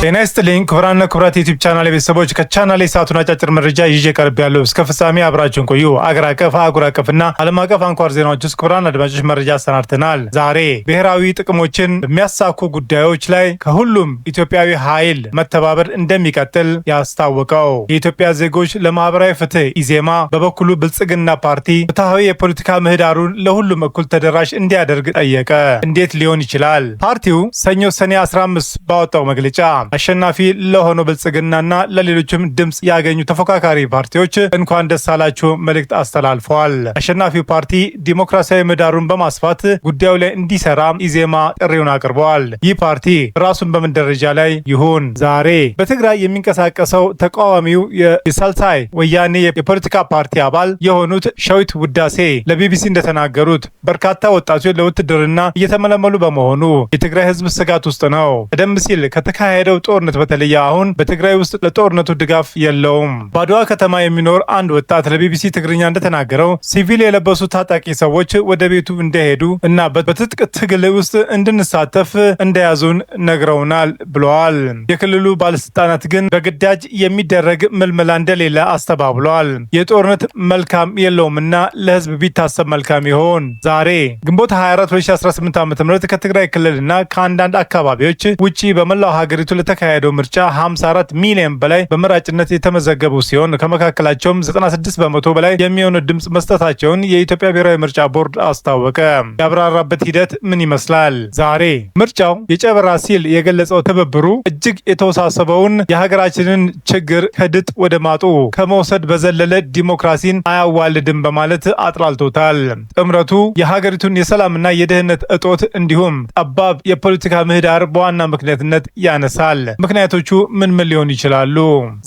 ጤና ይስጥልኝ ክቡራንና ክቡራት የዩቲዩብ ቻናል ቤተሰቦች ከቻናሌ ሰዓቱን አጫጭር መረጃ ይዤ ቀርቤያለሁ። እስከ ፍጻሜ አብራችሁን ቆዩ። አገር አቀፍ፣ አህጉር አቀፍና ዓለም አቀፍ አንኳር ዜናዎች ውስጥ ክቡራን አድማጮች መረጃ አሰናድተናል። ዛሬ ብሔራዊ ጥቅሞችን በሚያሳኩ ጉዳዮች ላይ ከሁሉም ኢትዮጵያዊ ኃይል መተባበር እንደሚቀጥል ያስታወቀው የኢትዮጵያ ዜጎች ለማህበራዊ ፍትህ ኢዜማ በበኩሉ ብልጽግና ፓርቲ ፍትሐዊ የፖለቲካ ምህዳሩን ለሁሉም እኩል ተደራሽ እንዲያደርግ ጠየቀ። እንዴት ሊሆን ይችላል? ፓርቲው ሰኞ ሰኔ 15 ባወጣው መግለጫ አሸናፊ ለሆነው ብልጽግናና ለሌሎችም ድምጽ ያገኙ ተፎካካሪ ፓርቲዎች እንኳን ደስ አላችሁ መልእክት አስተላልፈዋል። አሸናፊው ፓርቲ ዲሞክራሲያዊ ምህዳሩን በማስፋት ጉዳዩ ላይ እንዲሰራ ኢዜማ ጥሪውን አቅርበዋል። ይህ ፓርቲ ራሱን በምን ደረጃ ላይ ይሁን? ዛሬ በትግራይ የሚንቀሳቀሰው ተቃዋሚው የሳልሳይ ወያኔ የፖለቲካ ፓርቲ አባል የሆኑት ሸዊት ውዳሴ ለቢቢሲ እንደተናገሩት በርካታ ወጣቶች ለውትድርና እየተመለመሉ በመሆኑ የትግራይ ህዝብ ስጋት ውስጥ ነው። ቀደም ሲል ከተካሄደው ጦርነት በተለየ አሁን በትግራይ ውስጥ ለጦርነቱ ድጋፍ የለውም። በአድዋ ከተማ የሚኖር አንድ ወጣት ለቢቢሲ ትግርኛ እንደተናገረው ሲቪል የለበሱ ታጣቂ ሰዎች ወደ ቤቱ እንደሄዱ እና በትጥቅ ትግል ውስጥ እንድንሳተፍ እንደያዙን ነግረውናል ብለዋል። የክልሉ ባለስልጣናት ግን በግዳጅ የሚደረግ ምልመላ እንደሌለ አስተባብለዋል። የጦርነት መልካም የለውምና ለህዝብ ቢታሰብ መልካም ይሆን። ዛሬ ግንቦት 24 2018 ዓ.ም ከትግራይ ክልልና ከአንዳንድ አካባቢዎች ውጪ በመላው ሀገሪቱ ለተካሄደው ምርጫ 54 ሚሊዮን በላይ በመራጭነት የተመዘገቡ ሲሆን ከመካከላቸውም 96 በመቶ በላይ የሚሆኑ ድምጽ መስጠታቸውን የኢትዮጵያ ብሔራዊ ምርጫ ቦርድ አስታወቀ። ያብራራበት ሂደት ምን ይመስላል? ዛሬ ምርጫው የጨበራ ሲል የገለጸው ትብብሩ እጅግ የተወሳሰበውን የሀገራችንን ችግር ከድጥ ወደ ማጡ ከመውሰድ በዘለለ ዲሞክራሲን አያዋልድም በማለት አጥላልቶታል። ጥምረቱ የሀገሪቱን የሰላምና የደህንነት እጦት እንዲሁም ጠባብ የፖለቲካ ምህዳር በዋና ምክንያትነት ያነሳል። ምክንያቶቹ ምን ሊሆኑ ይችላሉ?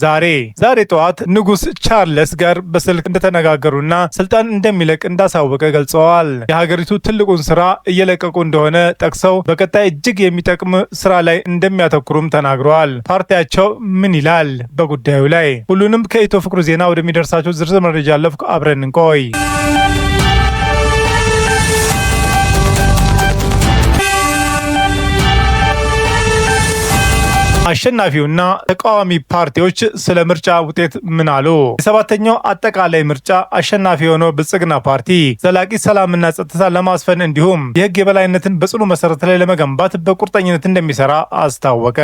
ዛሬ ጠዋት ንጉስ ቻርለስ ጋር በስልክ እንደተነጋገሩና ስልጣን እንደሚለቅ እንዳሳወቀ ገልጸዋል። የሀገሪቱ ትልቁን ስራ እየለቀቁ እንደሆነ ጠቅሰው በቀጣይ እጅግ የሚጠቅም ስራ ላይ እንደሚያተኩሩም ተናግረዋል። ፓርቲያቸው ምን ይላል በጉዳዩ ላይ? ሁሉንም ከኢትዮ ፍቅሩ ዜና ወደሚደርሳቸው ዝርዝር መረጃ አለፍኩ። አብረን እንቆይ። አሸናፊውና ተቃዋሚ ፓርቲዎች ስለ ምርጫ ውጤት ምን አሉ? የሰባተኛው አጠቃላይ ምርጫ አሸናፊ የሆነው ብልጽግና ፓርቲ ዘላቂ ሰላምና ጸጥታ ለማስፈን እንዲሁም የህግ የበላይነትን በጽኑ መሰረት ላይ ለመገንባት በቁርጠኝነት እንደሚሰራ አስታወቀ።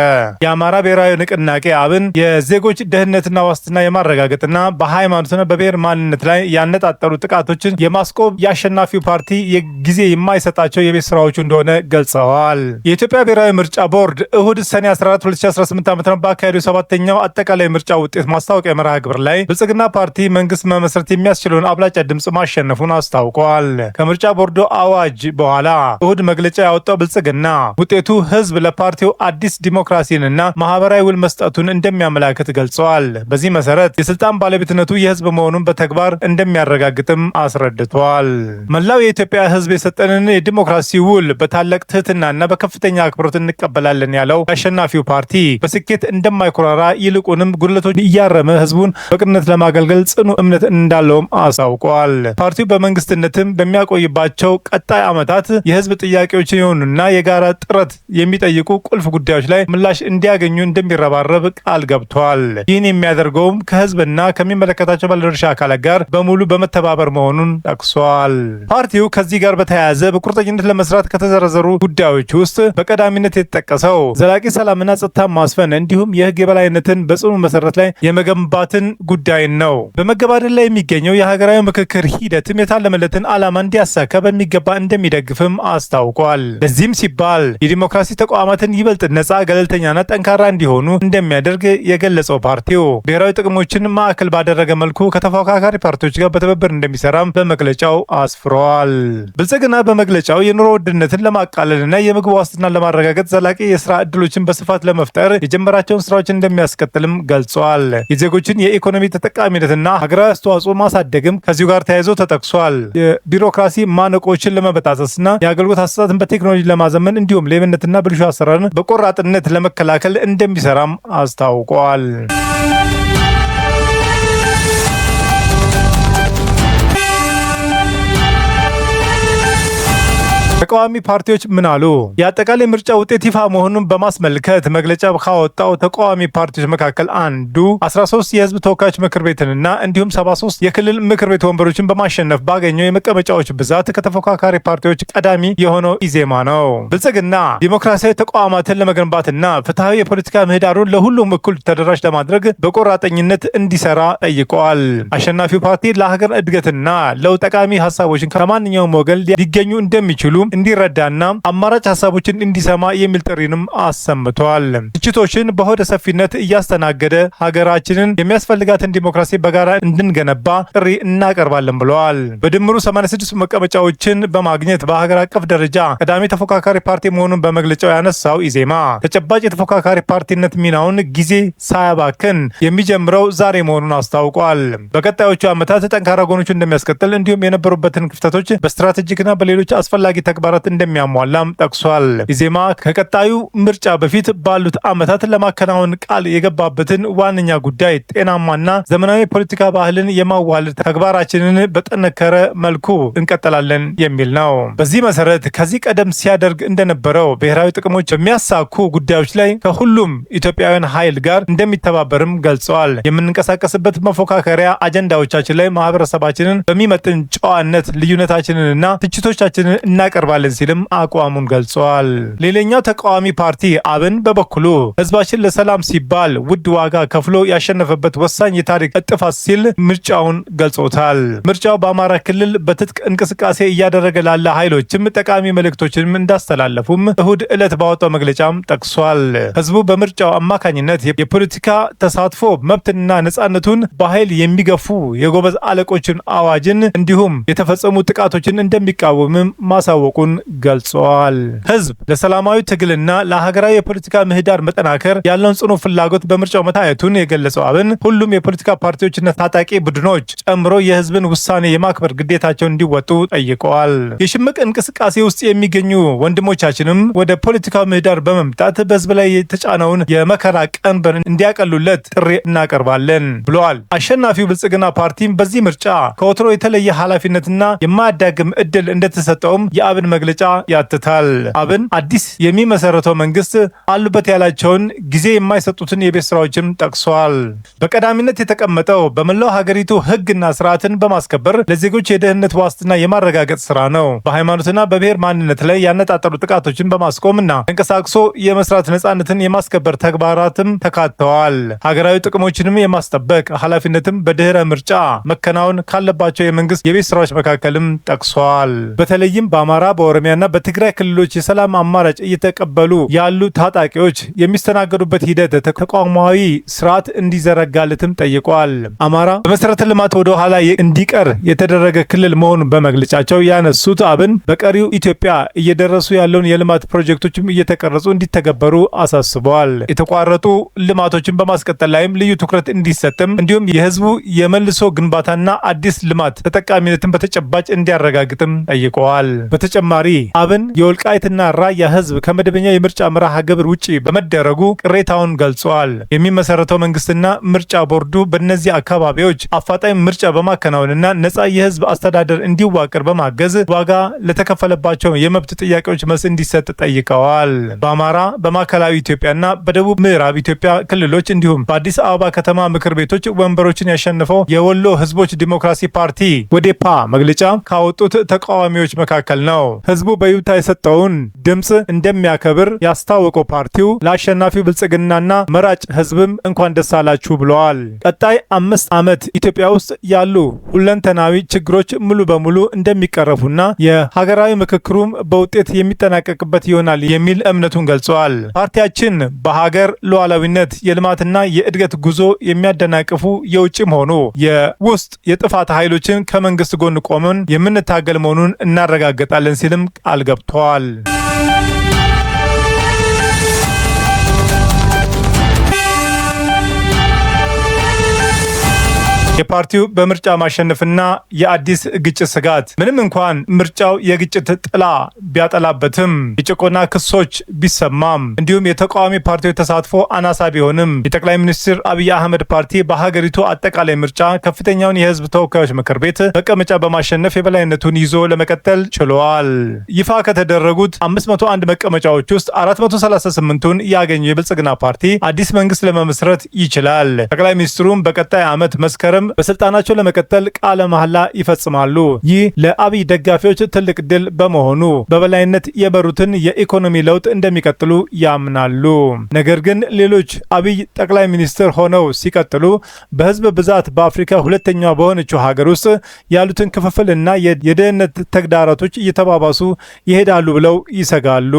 የአማራ ብሔራዊ ንቅናቄ አብን የዜጎች ደህንነትና ዋስትና የማረጋገጥና በሃይማኖትና በብሔር ማንነት ላይ ያነጣጠሩ ጥቃቶችን የማስቆም የአሸናፊው ፓርቲ የጊዜ የማይሰጣቸው የቤት ስራዎቹ እንደሆነ ገልጸዋል። የኢትዮጵያ ብሔራዊ ምርጫ ቦርድ እሁድ ሰኔ 14 2018 ዓ.ም ባካሄደው ሰባተኛው አጠቃላይ ምርጫ ውጤት ማስታወቂያ መርሃ ግብር ላይ ብልጽግና ፓርቲ መንግስት መመስረት የሚያስችለውን አብላጫ ድምጽ ማሸነፉን አስታውቋል። ከምርጫ ቦርዱ አዋጅ በኋላ እሁድ መግለጫ ያወጣው ብልጽግና ውጤቱ ህዝብ ለፓርቲው አዲስ ዲሞክራሲንና ማህበራዊ ውል መስጠቱን እንደሚያመላክት ገልጸዋል። በዚህ መሰረት የስልጣን ባለቤትነቱ የህዝብ መሆኑን በተግባር እንደሚያረጋግጥም አስረድተዋል። መላው የኢትዮጵያ ህዝብ የሰጠንን የዲሞክራሲ ውል በታላቅ ትህትናና በከፍተኛ አክብሮት እንቀበላለን ያለው አሸናፊው ፓርቲ በስኬት እንደማይኮራራ ይልቁንም ጉድለቶች እያረመ ህዝቡን በቅንነት ለማገልገል ጽኑ እምነት እንዳለውም አሳውቀዋል። ፓርቲው በመንግስትነትም በሚያቆይባቸው ቀጣይ ዓመታት የህዝብ ጥያቄዎችን የሆኑና የጋራ ጥረት የሚጠይቁ ቁልፍ ጉዳዮች ላይ ምላሽ እንዲያገኙ እንደሚረባረብ ቃል ገብቷል። ይህን የሚያደርገውም ከህዝብና ከሚመለከታቸው ባለድርሻ አካላት ጋር በሙሉ በመተባበር መሆኑን ጠቅሷል። ፓርቲው ከዚህ ጋር በተያያዘ በቁርጠኝነት ለመስራት ከተዘረዘሩ ጉዳዮች ውስጥ በቀዳሚነት የተጠቀሰው ዘላቂ ሰላምና ጸጥታ ማስፈን እንዲሁም የህግ የበላይነትን በጽኑ መሰረት ላይ የመገንባትን ጉዳይ ነው። በመገባደድ ላይ የሚገኘው የሀገራዊ ምክክር ሂደትም የታለመለትን ዓላማ እንዲያሳካ በሚገባ እንደሚደግፍም አስታውቋል። ለዚህም ሲባል የዲሞክራሲ ተቋማትን ይበልጥ ነጻ፣ ገለልተኛና ጠንካራ እንዲሆኑ እንደሚያደርግ የገለጸው ፓርቲው ብሔራዊ ጥቅሞችን ማዕከል ባደረገ መልኩ ከተፎካካሪ ፓርቲዎች ጋር በትብብር እንደሚሰራም በመግለጫው አስፍረዋል። ብልጽግና በመግለጫው የኑሮ ውድነትን ለማቃለልና የምግብ ዋስትና ለማረጋገጥ ዘላቂ የስራ ዕድሎችን በስፋት ለመፍጠር የጀመራቸውን ስራዎች እንደሚያስቀጥልም ገልጿል። የዜጎችን የኢኮኖሚ ተጠቃሚነትና ሀገራዊ አስተዋጽኦ ማሳደግም ከዚሁ ጋር ተያይዞ ተጠቅሷል። የቢሮክራሲ ማነቆችን ለመበጣጠስና የአገልግሎት አሰጣጥን በቴክኖሎጂ ለማዘመን እንዲሁም ሌብነትና ብልሹ አሰራርን በቆራጥነት ለመከላከል እንደሚሰራም አስታውቋል። ተቃዋሚ ፓርቲዎች ምን አሉ? የአጠቃላይ ምርጫ ውጤት ይፋ መሆኑን በማስመልከት መግለጫ ካወጣው ተቃዋሚ ፓርቲዎች መካከል አንዱ 13 የህዝብ ተወካዮች ምክር ቤትንና እንዲሁም 73 የክልል ምክር ቤት ወንበሮችን በማሸነፍ ባገኘው የመቀመጫዎች ብዛት ከተፎካካሪ ፓርቲዎች ቀዳሚ የሆነው ኢዜማ ነው። ብልጽግና ዲሞክራሲያዊ ተቋማትን ለመገንባትና ፍትሐዊ የፖለቲካ ምህዳሩን ለሁሉም እኩል ተደራሽ ለማድረግ በቆራጠኝነት እንዲሰራ ጠይቀዋል። አሸናፊው ፓርቲ ለሀገር እድገትና ለውጥ ጠቃሚ ሀሳቦችን ከማንኛውም ወገን ሊገኙ እንደሚችሉ እንዲረዳና አማራጭ ሀሳቦችን እንዲሰማ የሚል ጥሪንም አሰምቷል። ትችቶችን በሆደ ሰፊነት እያስተናገደ ሀገራችንን የሚያስፈልጋትን ዲሞክራሲ በጋራ እንድንገነባ ጥሪ እናቀርባለን ብለዋል። በድምሩ 86 መቀመጫዎችን በማግኘት በሀገር አቀፍ ደረጃ ቀዳሚ ተፎካካሪ ፓርቲ መሆኑን በመግለጫው ያነሳው ኢዜማ ተጨባጭ የተፎካካሪ ፓርቲነት ሚናውን ጊዜ ሳያባክን የሚጀምረው ዛሬ መሆኑን አስታውቋል። በቀጣዮቹ ዓመታት ጠንካራ ጎኖቹ እንደሚያስቀጥል እንዲሁም የነበሩበትን ክፍተቶች በስትራቴጂክና በሌሎች አስፈላጊ ተግባራት እንደሚያሟላም ጠቅሷል። ኢዜማ ከቀጣዩ ምርጫ በፊት ባሉት ዓመታት ለማከናወን ቃል የገባበትን ዋነኛ ጉዳይ ጤናማና ዘመናዊ ፖለቲካ ባህልን የማዋለድ ተግባራችንን በጠነከረ መልኩ እንቀጥላለን የሚል ነው። በዚህ መሰረት ከዚህ ቀደም ሲያደርግ እንደነበረው ብሔራዊ ጥቅሞች በሚያሳኩ ጉዳዮች ላይ ከሁሉም ኢትዮጵያውያን ኃይል ጋር እንደሚተባበርም ገልጸዋል። የምንንቀሳቀስበት መፎካከሪያ አጀንዳዎቻችን ላይ ማህበረሰባችንን በሚመጥን ጨዋነት ልዩነታችንንና ትችቶቻችንን እናቀርባለን ሲልም አቋሙን ገልጸዋል። ሌላኛው ተቃዋሚ ፓርቲ አብን በበኩሉ ህዝባችን ለሰላም ሲባል ውድ ዋጋ ከፍሎ ያሸነፈበት ወሳኝ የታሪክ እጥፋት ሲል ምርጫውን ገልጾታል። ምርጫው በአማራ ክልል በትጥቅ እንቅስቃሴ እያደረገ ላለ ኃይሎችም ጠቃሚ መልእክቶችንም እንዳስተላለፉም እሁድ ዕለት ባወጣው መግለጫም ጠቅሷል። ህዝቡ በምርጫው አማካኝነት የፖለቲካ ተሳትፎ መብትና ነጻነቱን በኃይል የሚገፉ የጎበዝ አለቆችን አዋጅን እንዲሁም የተፈጸሙ ጥቃቶችን እንደሚቃወምም ማሳወቁን ገልጸዋል። ህዝብ ለሰላማዊ ትግልና ለሀገራዊ የፖለቲካ ምህዳር መጠናከር ያለውን ጽኑ ፍላጎት በምርጫው መታየቱን የገለጸው አብን ሁሉም የፖለቲካ ፓርቲዎችና ታጣቂ ቡድኖች ጨምሮ የህዝብን ውሳኔ የማክበር ግዴታቸውን እንዲወጡ ጠይቀዋል። የሽምቅ እንቅስቃሴ ውስጥ የሚገኙ ወንድሞቻችንም ወደ ፖለቲካው ምህዳር በመምጣት በህዝብ ላይ የተጫነውን የመከራ ቀንበር እንዲያቀሉለት ጥሪ እናቀርባለን ብለዋል። አሸናፊው ብልጽግና ፓርቲም በዚህ ምርጫ ከወትሮ የተለየ ኃላፊነትና የማያዳግም እድል እንደተሰጠውም የአብን መግለጫ ያትታል። አብን አዲስ የሚመሰረተው መንግስት አሉበት ያላቸውን ጊዜ የማይሰጡትን የቤት ስራዎችን ጠቅሷል። በቀዳሚነት የተቀመጠው በመላው ሀገሪቱ ህግና ስርዓትን በማስከበር ለዜጎች የደህንነት ዋስትና የማረጋገጥ ስራ ነው። በሃይማኖትና በብሔር ማንነት ላይ ያነጣጠሩ ጥቃቶችን በማስቆምና ተንቀሳቅሶ የመስራት ነጻነትን የማስከበር ተግባራትም ተካተዋል። ሀገራዊ ጥቅሞችንም የማስጠበቅ ኃላፊነትም በድህረ ምርጫ መከናወን ካለባቸው የመንግስት የቤት ስራዎች መካከልም ጠቅሷል። በተለይም በአማራ በኦሮሚያና በትግራይ ክልሎች የሰላም አማራጭ እየተቀበሉ ያሉ ታጣቂዎች የሚስተናገዱበት ሂደት ተቋማዊ ስርዓት እንዲዘረጋለትም ጠይቋል። አማራ በመሰረተ ልማት ወደ ኋላ እንዲቀር የተደረገ ክልል መሆኑን በመግለጫቸው ያነሱት አብን በቀሪው ኢትዮጵያ እየደረሱ ያለውን የልማት ፕሮጀክቶችም እየተቀረጹ እንዲተገበሩ አሳስበዋል። የተቋረጡ ልማቶችን በማስቀጠል ላይም ልዩ ትኩረት እንዲሰጥም እንዲሁም የህዝቡ የመልሶ ግንባታና አዲስ ልማት ተጠቃሚነትን በተጨባጭ እንዲያረጋግጥም ጠይቀዋል። በተጨማሪ አብን የወልቃይትና ራያ ህዝብ ከመደበኛ የምርጫ መርሃ ግብር ውጪ በመደረጉ ቅሬታውን ገልጿል። የሚመሰረተው መንግስትና ምርጫ ቦርዱ በእነዚህ አካባቢዎች አፋጣኝ ምርጫ በማከናወንና ነጻ የህዝብ አስተዳደር እንዲዋቀር በማገዝ ዋጋ ለተከፈለባቸው የመብት ጥያቄዎች መልስ እንዲሰጥ ጠይቀዋል። በአማራ በማዕከላዊ ኢትዮጵያና በደቡብ ምዕራብ ኢትዮጵያ ክልሎች እንዲሁም በአዲስ አበባ ከተማ ምክር ቤቶች ወንበሮችን ያሸነፈው የወሎ ህዝቦች ዲሞክራሲ ፓርቲ ወዴፓ መግለጫ ካወጡት ተቃዋሚዎች መካከል ነው። ህዝቡ በይሁንታ የሰጠውን ድምፅ እንደሚያከብር ያስታወቀው ፓርቲው ለአሸናፊው ብልጽግናና መራጭ ህዝብም እንኳን ደስ አላችሁ ብለዋል። ቀጣይ 5 ዓመት ኢትዮጵያ ውስጥ ያሉ ሁለንተናዊ ችግሮች ሙሉ በሙሉ እንደሚቀረፉና የሀገራዊ ምክክሩም በውጤት የሚጠናቀቅበት ይሆናል የሚል እምነቱን ገልጸዋል። ፓርቲያችን በሀገር ሉዓላዊነት የልማትና የእድገት ጉዞ የሚያደናቅፉ የውጭም ሆኑ የውስጥ የጥፋት ኃይሎችን ከመንግስት ጎን ቆመን የምንታገል መሆኑን እናረጋግጣለን ሲልም ቃል ገብተዋል። የፓርቲው በምርጫ ማሸነፍና የአዲስ ግጭት ስጋት። ምንም እንኳን ምርጫው የግጭት ጥላ ቢያጠላበትም የጭቆና ክሶች ቢሰማም እንዲሁም የተቃዋሚ ፓርቲዎች ተሳትፎ አናሳ ቢሆንም የጠቅላይ ሚኒስትር አብይ አህመድ ፓርቲ በሀገሪቱ አጠቃላይ ምርጫ ከፍተኛውን የህዝብ ተወካዮች ምክር ቤት መቀመጫ በማሸነፍ የበላይነቱን ይዞ ለመቀጠል ችሏል። ይፋ ከተደረጉት 501 መቀመጫዎች ውስጥ 438ቱን ያገኘው የብልጽግና ፓርቲ አዲስ መንግስት ለመመስረት ይችላል። ጠቅላይ ሚኒስትሩም በቀጣይ ዓመት መስከረም በስልጣናቸው ለመቀጠል ቃለ መሐላ ይፈጽማሉ። ይህ ለአብይ ደጋፊዎች ትልቅ ድል በመሆኑ በበላይነት የመሩትን የኢኮኖሚ ለውጥ እንደሚቀጥሉ ያምናሉ። ነገር ግን ሌሎች አብይ ጠቅላይ ሚኒስትር ሆነው ሲቀጥሉ በህዝብ ብዛት በአፍሪካ ሁለተኛ በሆነችው ሀገር ውስጥ ያሉትን ክፍፍልና የደህንነት ተግዳሮቶች እየተባባሱ ይሄዳሉ ብለው ይሰጋሉ።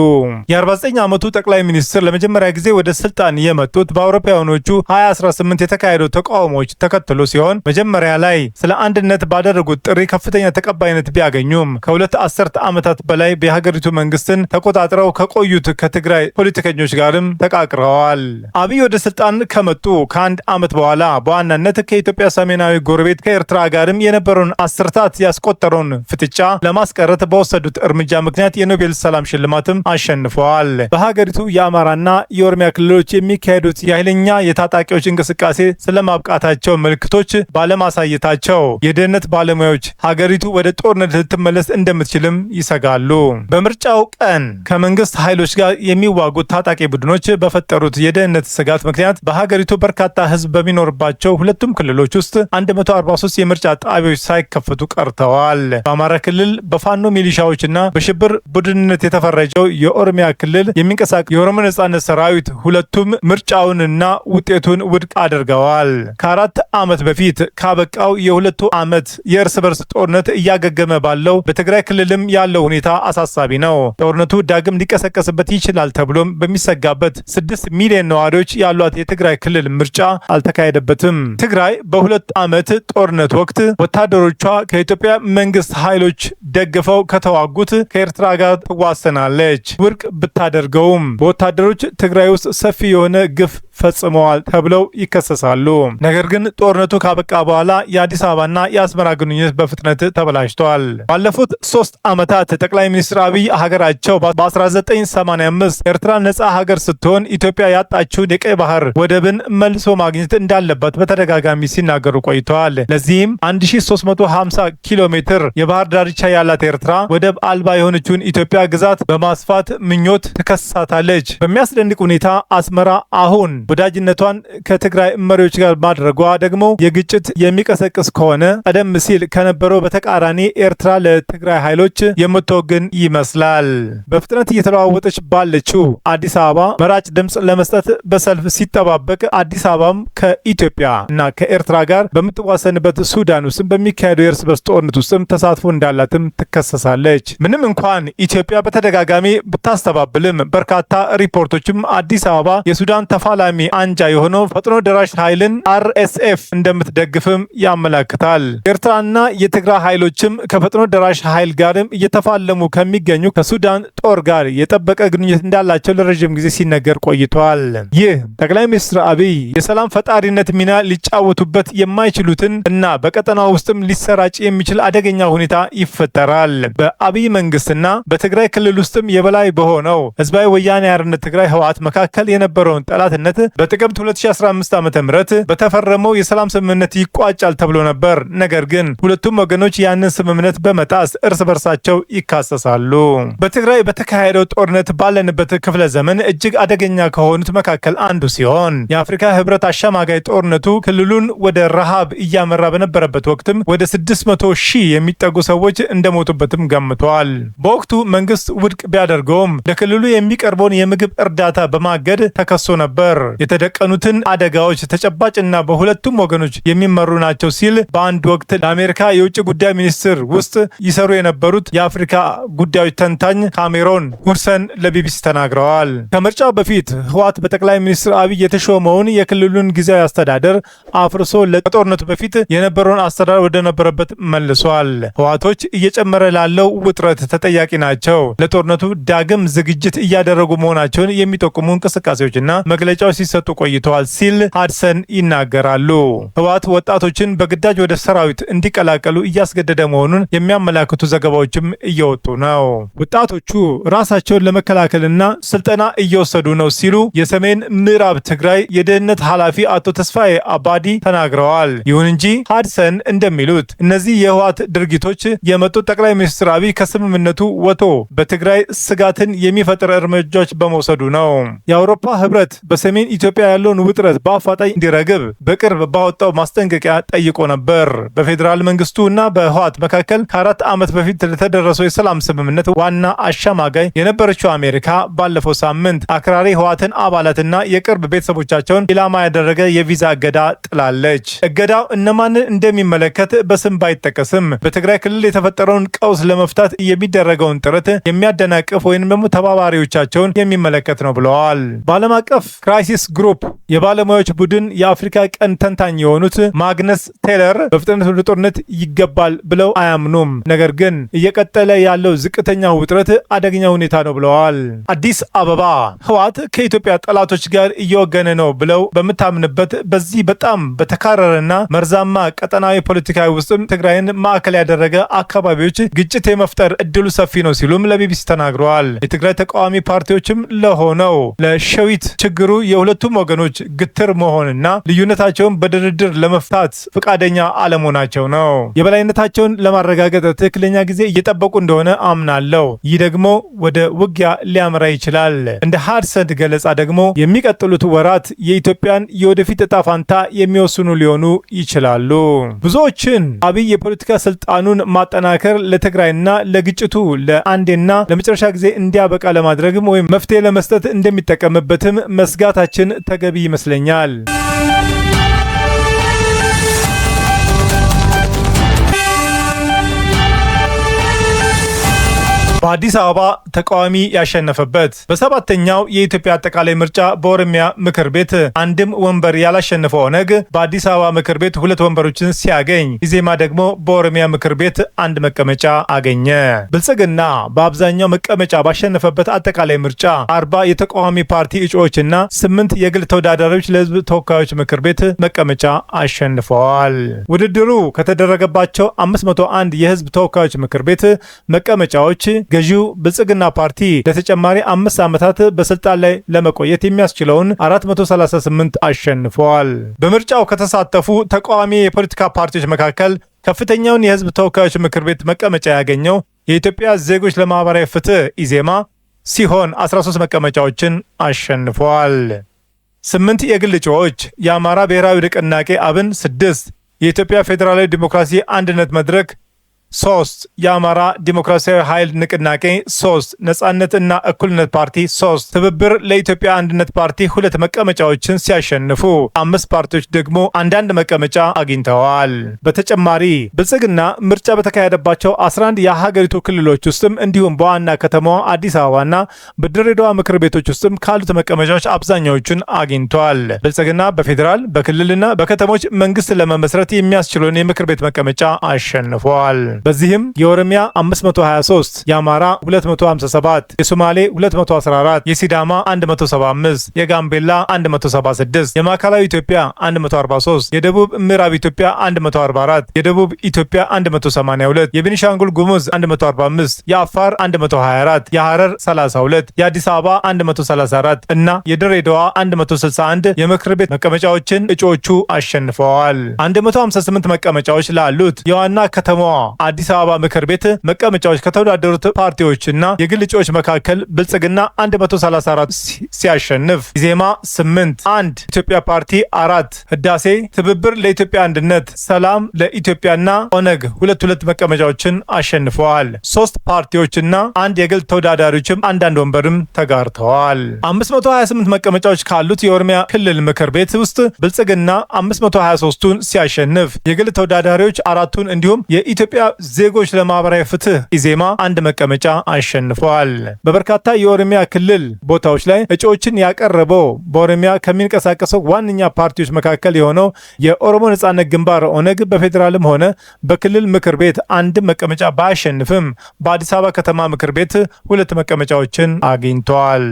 የ49 ዓመቱ ጠቅላይ ሚኒስትር ለመጀመሪያ ጊዜ ወደ ስልጣን የመጡት በአውሮፓውያኖቹ 2018 የተካሄደው ተቃውሞዎች ተከትሎ ሲሆን መጀመሪያ ላይ ስለ አንድነት ባደረጉት ጥሪ ከፍተኛ ተቀባይነት ቢያገኙም ከሁለት አስርት ዓመታት በላይ በሀገሪቱ መንግስትን ተቆጣጥረው ከቆዩት ከትግራይ ፖለቲከኞች ጋርም ተቃቅረዋል። አብይ ወደ ስልጣን ከመጡ ከአንድ ዓመት በኋላ በዋናነት ከኢትዮጵያ ሰሜናዊ ጎረቤት ከኤርትራ ጋርም የነበረውን አስርታት ያስቆጠረውን ፍጥጫ ለማስቀረት በወሰዱት እርምጃ ምክንያት የኖቤል ሰላም ሽልማትም አሸንፈዋል። በሀገሪቱ የአማራና የኦሮሚያ ክልሎች የሚካሄዱት የኃይለኛ የታጣቂዎች እንቅስቃሴ ስለማብቃታቸው ምልክቶች ባለማሳየታቸው የደህንነት ባለሙያዎች ሀገሪቱ ወደ ጦርነት ልትመለስ እንደምትችልም ይሰጋሉ። በምርጫው ቀን ከመንግስት ኃይሎች ጋር የሚዋጉት ታጣቂ ቡድኖች በፈጠሩት የደህንነት ስጋት ምክንያት በሀገሪቱ በርካታ ህዝብ በሚኖርባቸው ሁለቱም ክልሎች ውስጥ 143 የምርጫ ጣቢያዎች ሳይከፈቱ ቀርተዋል። በአማራ ክልል በፋኖ ሚሊሻዎችና በሽብር ቡድንነት የተፈረጀው የኦሮሚያ ክልል የሚንቀሳቀስ የኦሮሞ ነጻነት ሰራዊት ሁለቱም ምርጫውንና ውጤቱን ውድቅ አድርገዋል። ከ4 ዓመት በፊት ካበቃው የሁለቱ ዓመት የእርስ በርስ ጦርነት እያገገመ ባለው በትግራይ ክልልም ያለው ሁኔታ አሳሳቢ ነው። ጦርነቱ ዳግም ሊቀሰቀስበት ይችላል ተብሎም በሚሰጋበት 6 ሚሊዮን ነዋሪዎች ያሏት የትግራይ ክልል ምርጫ አልተካሄደበትም። ትግራይ በሁለት ዓመት ጦርነት ወቅት ወታደሮቿ ከኢትዮጵያ መንግስት ኃይሎች ደግፈው ከተዋጉት ከኤርትራ ጋር ትዋሰናለች። ውድቅ ብታደርገውም በወታደሮች ትግራይ ውስጥ ሰፊ የሆነ ግፍ ፈጽመዋል ተብለው ይከሰሳሉ። ነገር ግን ጦርነቱ ካበቃ በኋላ የአዲስ አበባና የአስመራ ግንኙነት በፍጥነት ተበላሽቷል። ባለፉት 3 ዓመታት ጠቅላይ ሚኒስትር አብይ ሀገራቸው በ1985 ኤርትራ ነጻ ሀገር ስትሆን ኢትዮጵያ ያጣችውን የቀይ ባህር ወደብን መልሶ ማግኘት እንዳለባት በተደጋጋሚ ሲናገሩ ቆይተዋል። ለዚህም 1350 ኪሎ ሜትር የባህር ዳርቻ ያላት ኤርትራ ወደብ አልባ የሆነችውን ኢትዮጵያ ግዛት በማስፋት ምኞት ትከሳታለች። በሚያስደንቅ ሁኔታ አስመራ አሁን ወዳጅነቷን ከትግራይ መሪዎች ጋር ማድረጓ ደግሞ የግጭት የሚቀሰቅስ ከሆነ ቀደም ሲል ከነበረው በተቃራኒ ኤርትራ ለትግራይ ኃይሎች የምትወግን ይመስላል። በፍጥነት እየተለዋወጠች ባለችው አዲስ አበባ መራጭ ድምፅ ለመስጠት በሰልፍ ሲጠባበቅ አዲስ አበባም ከኢትዮጵያ እና ከኤርትራ ጋር በምትዋሰንበት ሱዳን ውስጥ በሚካሄደው የእርስ በርስ ጦርነት ውስጥም ተሳትፎ እንዳላትም ትከሰሳለች። ምንም እንኳን ኢትዮጵያ በተደጋጋሚ ብታስተባብልም በርካታ ሪፖርቶችም አዲስ አበባ የሱዳን ተፋላሚ አንጃ የሆነው ፈጥኖ ደራሽ ኃይልን RSF እንደምትደግፍም ያመለክታል። ኤርትራና የትግራይ ኃይሎችም ከፈጥኖ ደራሽ ኃይል ጋርም እየተፋለሙ ከሚገኙ ከሱዳን ጦር ጋር የጠበቀ ግንኙነት እንዳላቸው ለረጅም ጊዜ ሲነገር ቆይቷል። ይህ ጠቅላይ ሚኒስትር አብይ የሰላም ፈጣሪነት ሚና ሊጫወቱበት የማይችሉትን እና በቀጠናው ውስጥም ሊሰራጭ የሚችል አደገኛ ሁኔታ ይፈጠራል። በአብይ መንግስትና በትግራይ ክልል ውስጥም የበላይ በሆነው ህዝባዊ ወያኔ ሓርነት ትግራይ ህወሓት መካከል የነበረውን ጠላትነት በጥቅምት 2015 ዓ.ም በተፈረመው የሰላም ስምምነት ይቋጫል ተብሎ ነበር። ነገር ግን ሁለቱም ወገኖች ያንን ስምምነት በመጣስ እርስ በርሳቸው ይካሰሳሉ። በትግራይ በተካሄደው ጦርነት ባለንበት ክፍለ ዘመን እጅግ አደገኛ ከሆኑት መካከል አንዱ ሲሆን የአፍሪካ ህብረት አሸማጋይ ጦርነቱ ክልሉን ወደ ረሃብ እያመራ በነበረበት ወቅትም ወደ 600 ሺህ የሚጠጉ ሰዎች እንደሞቱበትም ገምቷል። በወቅቱ መንግስት ውድቅ ቢያደርገውም ለክልሉ የሚቀርበውን የምግብ እርዳታ በማገድ ተከሶ ነበር። የተደቀኑትን አደጋዎች ተጨባጭና በሁለቱም ወገኖች የሚመሩ ናቸው ሲል በአንድ ወቅት ለአሜሪካ የውጭ ጉዳይ ሚኒስትር ውስጥ ይሰሩ የነበሩት የአፍሪካ ጉዳዮች ተንታኝ ካሜሮን ጉርሰን ለቢቢሲ ተናግረዋል። ከምርጫው በፊት ህወሓት በጠቅላይ ሚኒስትር አብይ የተሾመውን የክልሉን ጊዜያዊ አስተዳደር አፍርሶ ለጦርነቱ በፊት የነበረውን አስተዳደር ወደ ነበረበት መልሷል። ህወሓቶች እየጨመረ ላለው ውጥረት ተጠያቂ ናቸው። ለጦርነቱ ዳግም ዝግጅት እያደረጉ መሆናቸውን የሚጠቁሙ እንቅስቃሴዎችና መግለጫዎች ሲሰጡ ቆይተዋል ሲል ሃድሰን ይናገራሉ። ህወሓት ወጣቶችን በግዳጅ ወደ ሰራዊት እንዲቀላቀሉ እያስገደደ መሆኑን የሚያመላክቱ ዘገባዎችም እየወጡ ነው። ወጣቶቹ ራሳቸውን ለመከላከልና ስልጠና እየወሰዱ ነው ሲሉ የሰሜን ምዕራብ ትግራይ የደህንነት ኃላፊ አቶ ተስፋዬ አባዲ ተናግረዋል። ይሁን እንጂ ሀድሰን እንደሚሉት እነዚህ የህወሓት ድርጊቶች የመጡት ጠቅላይ ሚኒስትር አብይ ከስምምነቱ ወጥቶ በትግራይ ስጋትን የሚፈጥር እርምጃዎች በመውሰዱ ነው። የአውሮፓ ህብረት በሰሜን ኢትዮጵያ ያለውን ውጥረት በአፋጣኝ እንዲረግብ በቅርብ ባወጣው ማስጠንቀቂያ ጠይቆ ነበር። በፌዴራል መንግስቱ እና በህወሓት መካከል ከ4 ዓመት በፊት ለተደረሰው የሰላም ስምምነት ዋና አሸማጋይ የነበረችው አሜሪካ ባለፈው ሳምንት አክራሪ ህወሓትን አባላትና የቅርብ ቤተሰቦቻቸውን ኢላማ ያደረገ የቪዛ እገዳ ጥላለች። እገዳው እነማንን እንደሚመለከት በስም ባይጠቀስም በትግራይ ክልል የተፈጠረውን ቀውስ ለመፍታት የሚደረገውን ጥረት የሚያደናቅፍ ወይም ደግሞ ተባባሪዎቻቸውን የሚመለከት ነው ብለዋል። በዓለም አቀፍ ክራይሲስ ግሩፕ የባለሙያዎች ቡድን የአፍሪካ ቀንድ ተንታኝ የሆኑት ማግነስ ቴለር በፍጥነት ወደ ጦርነት ይገባል ብለው አያምኑም፣ ነገር ግን እየቀጠለ ያለው ዝቅተኛ ውጥረት አደገኛ ሁኔታ ነው ብለዋል። አዲስ አበባ ህወሓት ከኢትዮጵያ ጠላቶች ጋር እየወገነ ነው ብለው በምታምንበት በዚህ በጣም በተካረረና መርዛማ ቀጠናዊ ፖለቲካዊ ውስጥም ትግራይን ማዕከል ያደረገ አካባቢዎች ግጭት የመፍጠር እድሉ ሰፊ ነው ሲሉም ለቢቢሲ ተናግረዋል። የትግራይ ተቃዋሚ ፓርቲዎችም ለሆነው ለሸዊት ችግሩ የሁለቱም ወገኖች ግትር መሆንና ልዩነታቸውን በድርድር ለመፍታት ፈቃደኛ አለመሆናቸው ነው። የበላይነታቸውን ለማረጋገጥ ትክክለኛ ጊዜ እየጠበቁ እንደሆነ አምናለሁ። ይህ ደግሞ ወደ ውጊያ ሊያመራ ይችላል። እንደ ሀድሰን ገለጻ ደግሞ የሚቀጥሉት ወራት የኢትዮጵያን የወደፊት እጣ ፋንታ የሚወስኑ ሊሆኑ ይችላሉ። ብዙዎችን አብይ የፖለቲካ ስልጣኑን ማጠናከር ለትግራይና ለግጭቱ ለአንዴና ለመጨረሻ ጊዜ እንዲያበቃ ለማድረግም ወይም መፍትሄ ለመስጠት እንደሚጠቀምበትም መስጋታችን ተገቢ ይመስለኛል። በአዲስ አበባ ተቃዋሚ ያሸነፈበት በሰባተኛው የኢትዮጵያ አጠቃላይ ምርጫ በኦሮሚያ ምክር ቤት አንድም ወንበር ያላሸነፈው ኦነግ በአዲስ አበባ ምክር ቤት 2 ወንበሮችን ሲያገኝ ኢዜማ ደግሞ በኦሮሚያ ምክር ቤት 1 መቀመጫ አገኘ። ብልጽግና በአብዛኛው መቀመጫ ባሸነፈበት አጠቃላይ ምርጫ 40 የተቃዋሚ ፓርቲ እጩዎችና 8 የግል ተወዳዳሪዎች ለህዝብ ተወካዮች ምክር ቤት መቀመጫ አሸንፈዋል። ውድድሩ ከተደረገባቸው 501 የህዝብ ተወካዮች ምክር ቤት መቀመጫዎች ገዢው ብልጽግና ፓርቲ ለተጨማሪ 5 ዓመታት በስልጣን ላይ ለመቆየት የሚያስችለውን 438 አሸንፈዋል። በምርጫው ከተሳተፉ ተቃዋሚ የፖለቲካ ፓርቲዎች መካከል ከፍተኛውን የህዝብ ተወካዮች ምክር ቤት መቀመጫ ያገኘው የኢትዮጵያ ዜጎች ለማህበራዊ ፍትህ ኢዜማ ሲሆን 13 መቀመጫዎችን አሸንፈዋል። 8 የግል እጩዎች የአማራ ብሔራዊ ንቅናቄ አብን 6፣ የኢትዮጵያ ፌዴራላዊ ዲሞክራሲ አንድነት መድረክ 3፣ የአማራ ዲሞክራሲያዊ ኃይል ንቅናቄ 3፣ ነጻነትና እኩልነት ፓርቲ 3፣ ትብብር ለኢትዮጵያ አንድነት ፓርቲ 2 መቀመጫዎችን ሲያሸንፉ 5 ፓርቲዎች ደግሞ አንዳንድ መቀመጫ አግኝተዋል። በተጨማሪ ብልጽግና ምርጫ በተካሄደባቸው 11 የሀገሪቱ ክልሎች ውስጥም እንዲሁም በዋና ከተማዋ አዲስ አበባና በድሬዳዋ ምክር ቤቶች ውስጥም ካሉት መቀመጫዎች አብዛኛዎቹን አግኝቷል። ብልጽግና በፌዴራል በክልልና በከተሞች መንግስት ለመመስረት የሚያስችለውን የምክር ቤት መቀመጫ አሸንፏል። በዚህም የኦሮሚያ 523፣ የአማራ 257፣ የሶማሌ 214፣ የሲዳማ 175፣ የጋምቤላ 176፣ የማዕከላዊ ኢትዮጵያ 143፣ የደቡብ ምዕራብ ኢትዮጵያ 144፣ የደቡብ ኢትዮጵያ 182፣ የቤኒሻንጉል ጉሙዝ 145፣ የአፋር 124፣ የሐረር 32፣ የአዲስ አበባ 134 እና የድሬዳዋ 161 የምክር ቤት መቀመጫዎችን እጩዎቹ አሸንፈዋል። 158 መቀመጫዎች ላሉት የዋና ከተማዋ አዲስ አበባ ምክር ቤት መቀመጫዎች ከተወዳደሩት ፓርቲዎችና የግል እጩዎች መካከል ብልጽግና 134 ሲያሸንፍ ኢዜማ 8፣ 1 ኢትዮጵያ ፓርቲ 4፣ ህዳሴ፣ ትብብር ለኢትዮጵያ አንድነት፣ ሰላም ለኢትዮጵያና ኦነግ 2 መቀመጫዎችን አሸንፈዋል። 3 ፓርቲዎችና 1 የግል ተወዳዳሪዎችም አንዳንድ ወንበርም ተጋርተዋል። 528 መቀመጫዎች ካሉት የኦሮሚያ ክልል ምክር ቤት ውስጥ ብልጽግና 523ቱን ሲያሸንፍ የግል ተወዳዳሪዎች 4ቱን እንዲሁም የኢትዮጵያ ዜጎች ለማህበራዊ ፍትህ ኢዜማ 1 መቀመጫ አሸንፏል። በበርካታ የኦሮሚያ ክልል ቦታዎች ላይ እጩዎችን ያቀረበው በኦሮሚያ ከሚንቀሳቀሰው ዋነኛ ፓርቲዎች መካከል የሆነው የኦሮሞ ነጻነት ግንባር ኦነግ በፌዴራልም ሆነ በክልል ምክር ቤት 1 መቀመጫ ባያሸንፍም በአዲስ አበባ ከተማ ምክር ቤት 2 መቀመጫዎችን አግኝቷል።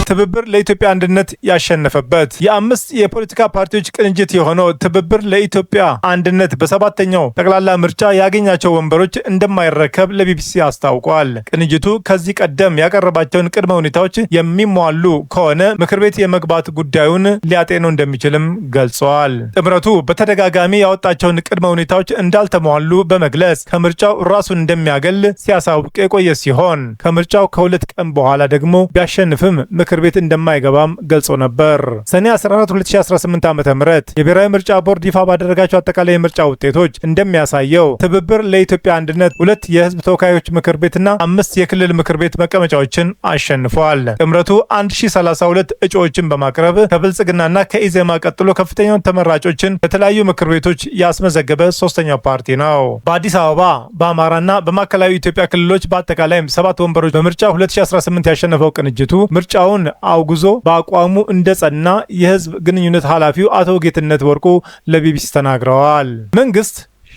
ትብብር ለኢትዮጵያ አንድነት ያሸነፈበት የአምስት የፖለቲካ ፓርቲዎች ቅንጅት የሆነው ትብብር ለኢትዮጵያ አንድነት በሰባተኛው ጠቅላላ ምርጫ ያገኛቸው ወንበሮች እንደማይረከብ ለቢቢሲ አስታውቋል። ቅንጅቱ ከዚህ ቀደም ያቀረባቸውን ቅድመ ሁኔታዎች የሚሟሉ ከሆነ ምክር ቤት የመግባት ጉዳዩን ሊያጤነው እንደሚችልም ገልጸዋል። ጥምረቱ በተደጋጋሚ ያወጣቸውን ቅድመ ሁኔታዎች እንዳልተሟሉ በመግለጽ ከምርጫው ራሱን እንደሚያገል ሲያሳውቅ የቆየ ሲሆን ከምርጫው ከሁለት ቀን በኋላ ደግሞ ቢያሸንፍም ምክር ቤት እንደማይገባም ገልጾ ነበር። ሰኔ 14 2018 ዓ.ም የብሔራዊ ምርጫ ቦርድ ይፋ ባደረጋቸው አጠቃላይ የምርጫ ውጤቶች እንደሚያሳየው ትብብር ለኢትዮጵያ አንድነት 2 የህዝብ ተወካዮች ምክር ቤትና 5 የክልል ምክር ቤት መቀመጫዎችን አሸንፏል። ጥምረቱ 1032 እጩዎችን በማቅረብ ከብልጽግናና ከኢዜማ ቀጥሎ ከፍተኛውን ተመራጮችን በተለያዩ ምክር ቤቶች ያስመዘገበ ሶስተኛው ፓርቲ ነው። በአዲስ አበባ በአማራና በማዕከላዊ ኢትዮጵያ ክልሎች በአጠቃላይ 7 ወንበሮች በምርጫ 2018 ያሸነፈው ቅንጅቱ ምርጫውን አውግዞ በአቋሙ እንደጸና የህዝብ ግንኙነት ኃላፊው አቶ ጌትነት ወርቁ ለቢቢሲ ተናግረዋል። መንግስት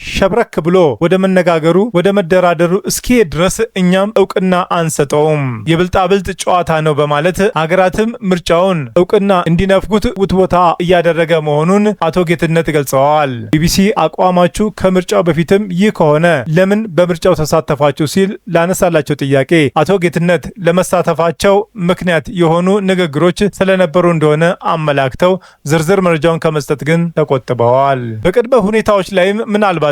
ሸብረክ ብሎ ወደ መነጋገሩ ወደ መደራደሩ እስኪሄድ ድረስ እኛም እውቅና አንሰጠውም፣ የብልጣብልጥ ጨዋታ ነው በማለት ሀገራትም ምርጫውን እውቅና እንዲነፍጉት ውትወታ እያደረገ መሆኑን አቶ ጌትነት ገልጸዋል። ቢቢሲ አቋማችሁ ከምርጫው በፊትም ይህ ከሆነ ለምን በምርጫው ተሳተፋችሁ ሲል ላነሳላቸው ጥያቄ አቶ ጌትነት ለመሳተፋቸው ምክንያት የሆኑ ንግግሮች ስለነበሩ እንደሆነ አመላክተው ዝርዝር መረጃውን ከመስጠት ግን ተቆጥበዋል። በቅድመ ሁኔታዎች ላይም ምናልባት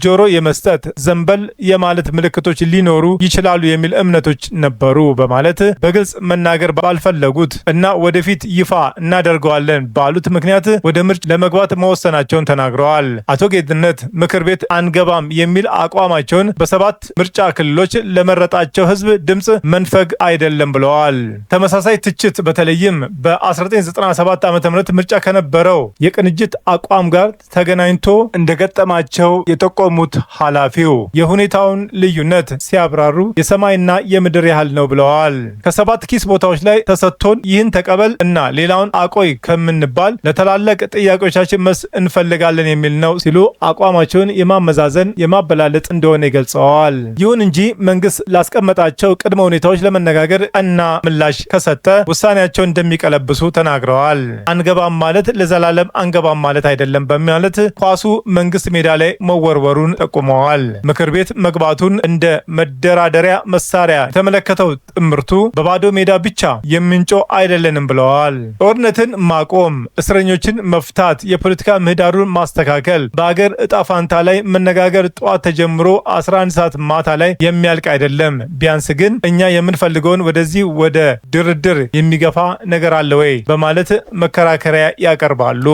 ጆሮ የመስጠት ዘንበል የማለት ምልክቶች ሊኖሩ ይችላሉ የሚል እምነቶች ነበሩ በማለት በግልጽ መናገር ባልፈለጉት እና ወደፊት ይፋ እናደርገዋለን ባሉት ምክንያት ወደ ምርጫ ለመግባት መወሰናቸውን ተናግረዋል። አቶ ጌትነት ምክር ቤት አንገባም የሚል አቋማቸውን በ7 ምርጫ ክልሎች ለመረጣቸው ህዝብ ድምፅ መንፈግ አይደለም ብለዋል። ተመሳሳይ ትችት በተለይም በ1997 ዓ.ም ምርጫ ከነበረው የቅንጅት አቋም ጋር ተገናኝቶ እንደገጠማቸው የጠቆሙት ኃላፊው የሁኔታውን ልዩነት ሲያብራሩ የሰማይና የምድር ያህል ነው ብለዋል። ከ7 ኪስ ቦታዎች ላይ ተሰጥቶን ይህን ተቀበል እና ሌላውን አቆይ ከምንባል ለተላለቅ ጥያቄዎቻችን መልስ እንፈልጋለን የሚል ነው ሲሉ አቋማቸውን የማመዛዘን የማበላለጥ እንደሆነ ገልጸዋል። ይሁን እንጂ መንግስት ላስቀመጣቸው ቅድመ ሁኔታዎች ለመነጋገር እና ምላሽ ከሰጠ ውሳኔያቸውን እንደሚቀለብሱ ተናግረዋል። አንገባም ማለት ለዘላለም አንገባም ማለት አይደለም በማለት ኳሱ መንግስት ሜዳ ላይ መወርወሩን ጠቁመዋል። ምክር ቤት መግባቱን እንደ መደራደሪያ መሳሪያ የተመለከተው ጥምርቱ በባዶ ሜዳ ብቻ የምንጮ አይደለንም ብለዋል። ጦርነትን ማቆም፣ እስረኞችን መፍታት፣ የፖለቲካ ምህዳሩን ማስተካከል፣ በአገር እጣ ፋንታ ላይ መነጋገር ጠዋት ተጀምሮ 11 ሰዓት ማታ ላይ የሚያልቅ አይደለም። ቢያንስ ግን እኛ የምንፈልገውን ወደዚህ ወደ ድርድር የሚገፋ ነገር አለ ወይ በማለት መከራከሪያ ያቀርባሉ።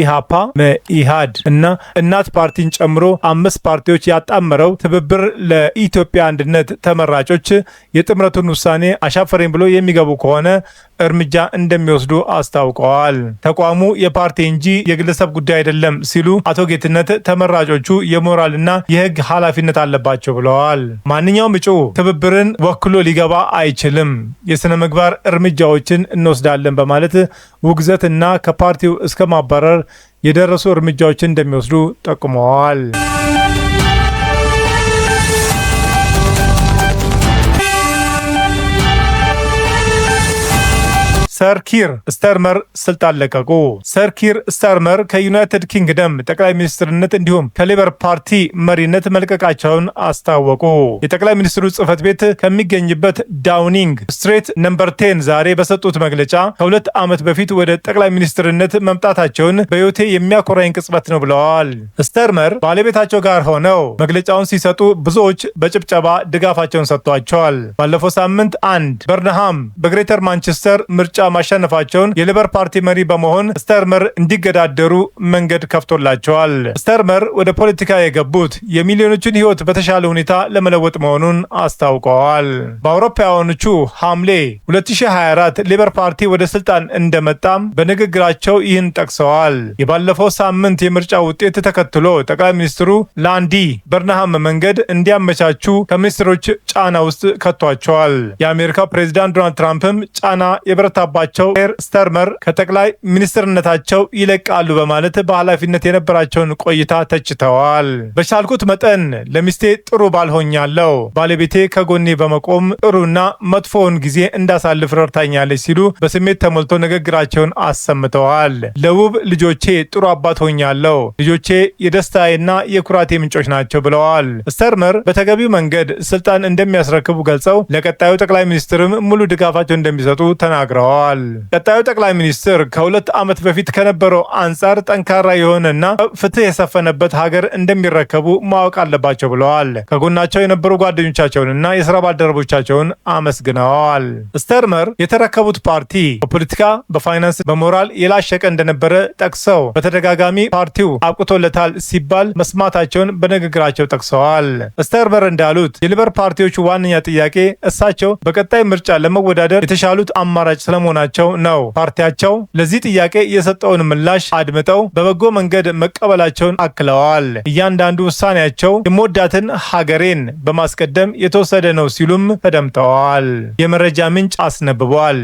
ኢሃፓ፣ መኢሃድ እና እናት ፓርቲን ጨምሮ 5 ፓርቲዎች ያጣመረው ትብብር ለኢትዮጵያ አንድነት ተመራጮች የጥምረቱን ውሳኔ አሻፈረኝ ብሎ የሚገቡ ከሆነ እርምጃ እንደሚወስዱ አስታውቀዋል። ተቋሙ የፓርቲ እንጂ የግለሰብ ጉዳይ አይደለም ሲሉ አቶ ጌትነት ተመራጮቹ የሞራልና የሕግ ኃላፊነት አለባቸው ብለዋል። ማንኛውም እጩ ትብብርን ወክሎ ሊገባ አይችልም፣ የሥነ ምግባር እርምጃዎችን እንወስዳለን በማለት ውግዘትና ከፓርቲው እስከ ማባረር የደረሱ እርምጃዎችን እንደሚወስዱ ጠቁመዋል። ሰር ኪር ስታርመር ስልጣን ለቀቁ። ሰር ኪር ስታርመር ከዩናይትድ ኪንግደም ጠቅላይ ሚኒስትርነት እንዲሁም ከሌበር ፓርቲ መሪነት መልቀቃቸውን አስታወቁ። የጠቅላይ ሚኒስትሩ ጽህፈት ቤት ከሚገኝበት ዳውኒንግ ስትሬት ነምበር 10 ዛሬ በሰጡት መግለጫ ከ2 ዓመት በፊት ወደ ጠቅላይ ሚኒስትርነት መምጣታቸውን በሕይወቴ የሚያኮራኝ ቅጽበት ነው ብለዋል። ስታርመር ባለቤታቸው ጋር ሆነው መግለጫውን ሲሰጡ ብዙዎች በጭብጨባ ድጋፋቸውን ሰጥቷቸዋል። ባለፈው ሳምንት አንድ በርንሃም በግሬተር ማንቸስተር ምርጫ ማሸነፋቸውን የሌበር ፓርቲ መሪ በመሆን ስታርመር እንዲገዳደሩ መንገድ ከፍቶላቸዋል። ስታርመር ወደ ፖለቲካ የገቡት የሚሊዮኖችን ሕይወት በተሻለ ሁኔታ ለመለወጥ መሆኑን አስታውቀዋል። በአውሮፓውያኖቹ ሐምሌ 2024 ሌበር ፓርቲ ወደ ስልጣን እንደመጣም በንግግራቸው ይህን ጠቅሰዋል። የባለፈው ሳምንት የምርጫ ውጤት ተከትሎ ጠቅላይ ሚኒስትሩ ለአንዲ በርንሃም መንገድ እንዲያመቻቹ ከሚኒስትሮች ጫና ውስጥ ከቷቸዋል። የአሜሪካ ፕሬዚዳንት ዶናልድ ትራምፕም ጫና የበረታባ የተጣለባቸው ኬር ስታርመር ከጠቅላይ ሚኒስትርነታቸው ይለቃሉ በማለት በኃላፊነት የነበራቸውን ቆይታ ተችተዋል። በቻልኩት መጠን ለሚስቴ ጥሩ ባል ሆኛለሁ። ባለቤቴ ከጎኔ በመቆም ጥሩና መጥፎውን ጊዜ እንዳሳልፍ ረድታኛለች ሲሉ በስሜት ተሞልቶ ንግግራቸውን አሰምተዋል። ለውብ ልጆቼ ጥሩ አባት ሆኛለሁ። ልጆቼ የደስታዬና የኩራቴ ምንጮች ናቸው ብለዋል። ስታርመር በተገቢው መንገድ ስልጣን እንደሚያስረክቡ ገልጸው ለቀጣዩ ጠቅላይ ሚኒስትርም ሙሉ ድጋፋቸው እንደሚሰጡ ተናግረዋል። ቀጣዩ ጠቅላይ ሚኒስትር ከ2 ዓመት በፊት ከነበረው አንጻር ጠንካራ የሆነና ፍትህ የሰፈነበት ሀገር እንደሚረከቡ ማወቅ አለባቸው ብለዋል። ከጎናቸው የነበሩ ጓደኞቻቸውንና የስራ ባልደረቦቻቸውን አመስግነዋል። ስታርመር የተረከቡት ፓርቲ በፖለቲካ፣ በፋይናንስ፣ በሞራል የላሸቀ እንደነበረ ጠቅሰው በተደጋጋሚ ፓርቲው አብቅቶለታል ሲባል መስማታቸውን በንግግራቸው ጠቅሰዋል። ስታርመር እንዳሉት የሊበር ፓርቲዎቹ ዋነኛ ጥያቄ እሳቸው በቀጣይ ምርጫ ለመወዳደር የተሻሉት አማራጭ ስለመሆናቸው ነው። ፓርቲያቸው ለዚህ ጥያቄ የሰጠውን ምላሽ አድምጠው በበጎ መንገድ መቀበላቸውን አክለዋል። እያንዳንዱ ውሳኔያቸው የምወዳትን ሀገሬን በማስቀደም የተወሰደ ነው ሲሉም ተደምጠዋል። የመረጃ ምንጭ አስነብቧል።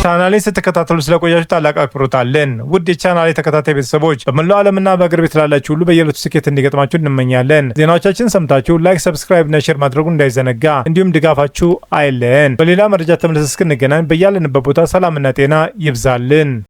ቻናሌን ስትከታተሉ ስለቆያችሁ ታላቅ አክብሮት አለን። ውድ የቻናሌ ተከታታይ ቤተሰቦች በመላው ዓለምና በአገር ቤት ላላችሁ ሁሉ በየዕለቱ ስኬት እንዲገጥማችሁ እንመኛለን። ዜናዎቻችን ሰምታችሁ ላይክ፣ ሰብስክራይብ እና ሼር ማድረጉ እንዳይዘነጋ፣ እንዲሁም ድጋፋችሁ አይለን። በሌላ መረጃ ተመልሰን እስክንገናኝ በያለንበት ቦታ ሰላምና ጤና ይብዛልን።